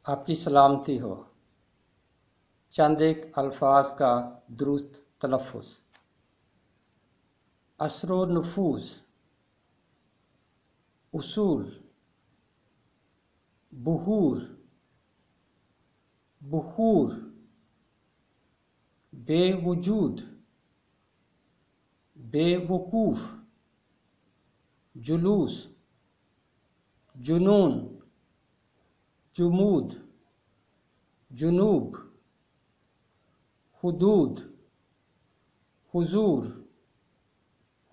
आपकी सलामती हो। चंद एक अल्फाज का दुरुस्त तलफ़्फ़ुज़। असरो नुफूस, उसूल, बुहूर, बुखूर, बेवजूद, बेवकूफ़, जुलूस, जुनून, जुमूद, जुनूब, हुदूद, हुजूर,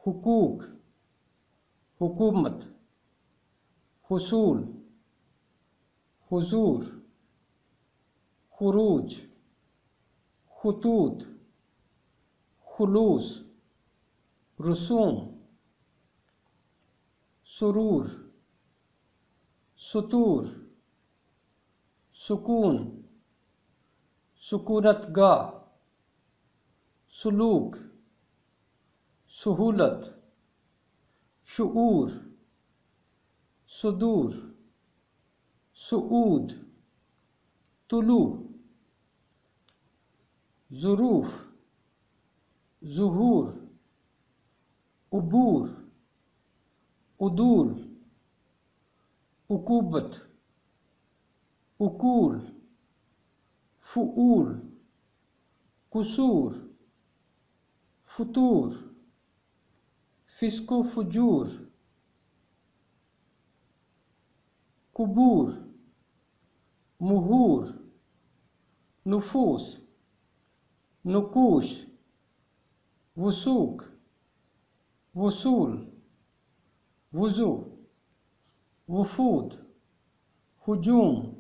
हुकूक, हुकूमत, हुसूल, हुजूर, खुरूज, खुतूत, खुलूस, रसूम, सुरूर, सुतूर, सुकून, सुकूनतगाह, सुलूक, सुहूलत, शुऊर, सुदूर, सुऊद, तुलू, ज़ुरूफ, ज़ुहूर, उबूर, उदूल, उकूबत, उकूल, फ़ुऊल, कुसूर, फ़ुतूर, फ़िस्क़ फ़ुजूर, कुबूर, मुहूर, नुफूस, नुकूश, वसूक, वसूल, वज़ू, वफूद, हुजूम,